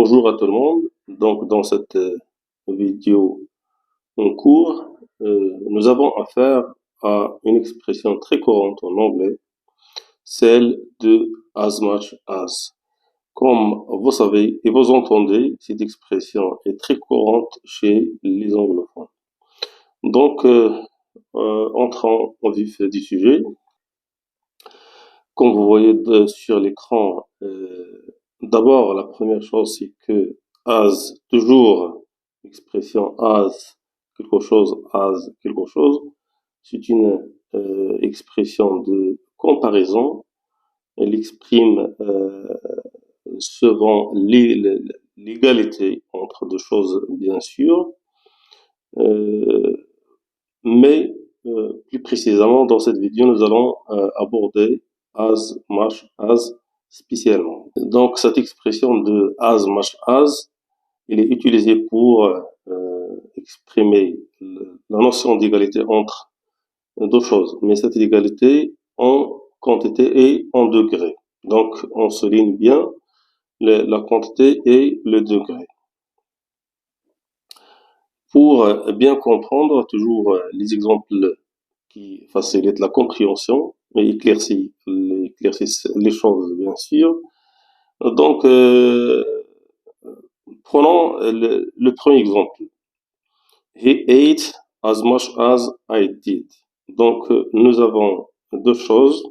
Bonjour à tout le monde. Donc, dans cette vidéo en cours, nous avons affaire à une expression très courante en anglais, celle de as much as. Comme vous savez et vous entendez, cette expression est très courante chez les anglophones. Donc, entrons au vif du sujet. Comme vous voyez sur l'écran, d'abord, la première chose, c'est que as, toujours, l'expression as quelque chose, c'est une expression de comparaison. Elle exprime souvent l'égalité entre deux choses, bien sûr, mais plus précisément, dans cette vidéo, nous allons aborder as much as spécialement. Donc, cette expression de as much as, elle est utilisée pour exprimer la notion d'égalité entre deux choses, mais cette égalité en quantité et en degré. Donc, on souligne bien la quantité et le degré. Pour bien comprendre, toujours les exemples qui facilitent la compréhension et éclaircissent les choses, bien sûr. Donc, prenons le premier exemple. He ate as much as I did. Donc, nous avons deux choses.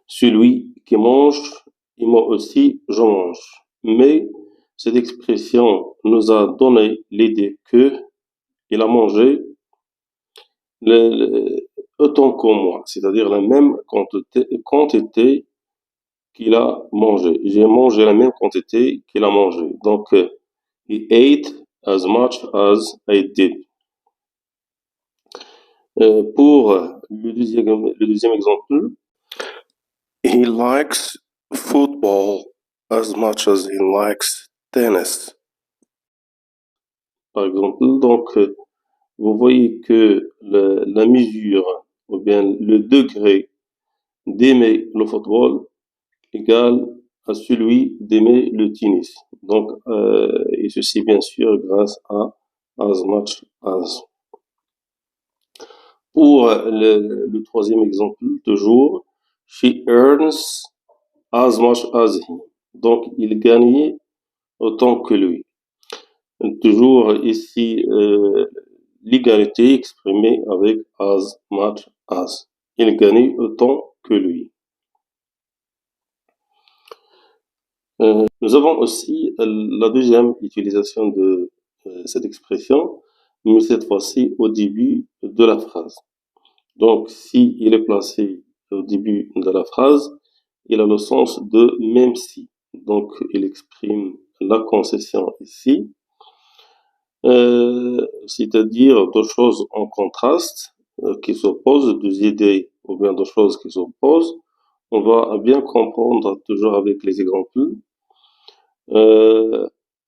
Celui qui mange, et moi aussi, je mange. Mais cette expression nous a donné l'idée que il a mangé autant que moi, c'est-à-dire la même quantité qu'il a mangé. J'ai mangé la même quantité qu'il a mangé. Donc, he ate as much as I did. Pour le deuxième exemple, he likes football as much as he likes tennis. Par exemple, donc, vous voyez que la mesure, ou bien le degré d'aimer le football égale à celui d'aimer le tennis. Donc, et ceci bien sûr grâce à as much as. Pour le troisième exemple, toujours, she earns as much as he. Donc, il gagnait autant que lui. Toujours ici, l'égalité exprimée avec as much as. Il gagnait autant que lui. Nous avons aussi la deuxième utilisation de cette expression, mais cette fois-ci au début de la phrase. Donc, si il est placé au début de la phrase, il a le sens de même si. Donc, il exprime la concession ici, c'est-à-dire deux choses en contraste qui s'opposent, deux idées ou bien deux choses qui s'opposent. On va bien comprendre toujours avec les exemples.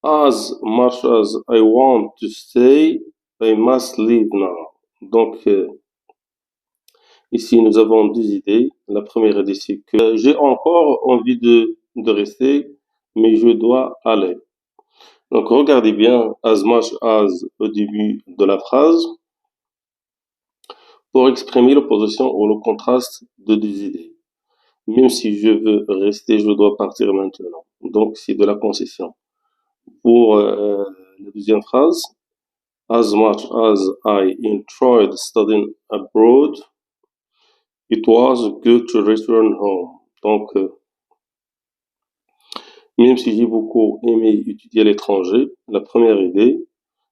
As much as I want to stay, I must leave now. Donc, ici, nous avons deux idées. La première idée, c'est que j'ai encore envie de rester, mais je dois aller. Donc, regardez bien as much as au début de la phrase pour exprimer l'opposition ou le contraste de deux idées. Même si je veux rester, je dois partir maintenant. Donc, c'est de la concession. Pour la deuxième phrase, as much as I enjoyed studying abroad, it was good to return home. Donc, même si j'ai beaucoup aimé étudier à l'étranger, la première idée,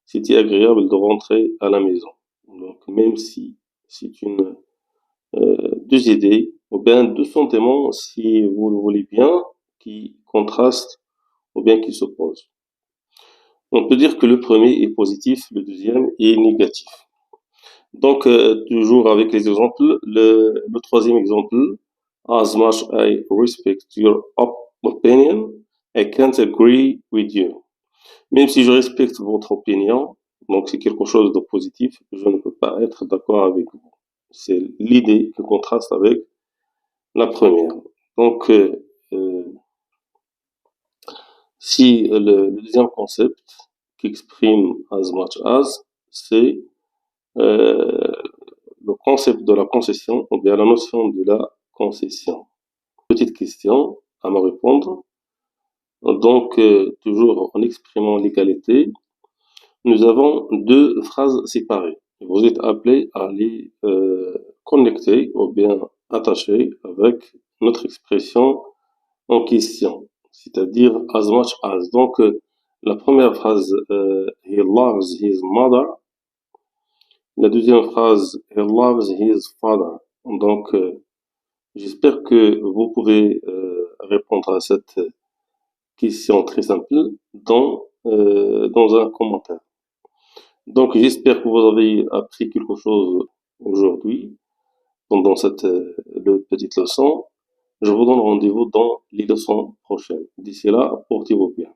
c'était agréable de rentrer à la maison. Donc, même si c'est une deux idées, ou bien deux sentiments, si vous le voulez bien, qui contrastent ou bien qui s'opposent. On peut dire que le premier est positif, le deuxième est négatif. Donc, toujours avec les exemples, le troisième exemple, as much I respect your opinion, I can't agree with you. Même si je respecte votre opinion, donc c'est quelque chose de positif, je ne peux pas être d'accord avec vous. C'est l'idée qui contraste avec la première. Donc, Si le deuxième concept qui exprime as much as, c'est euh, le concept de la concession ou bien la notion de la concession. Petite question à me répondre. Donc, toujours en exprimant l'égalité, nous avons deux phrases séparées. Vous êtes appelé à les connecter ou bien attacher avec notre expression en question, c'est-à-dire as much as. Donc, la première phrase, he loves his mother. La deuxième phrase, he loves his father. Donc, j'espère que vous pouvez répondre à cette question très simple dans un commentaire. Donc, j'espère que vous avez appris quelque chose aujourd'hui pendant cette petite leçon. Je vous donne rendez-vous dans les leçons prochaines. D'ici là, portez-vous bien.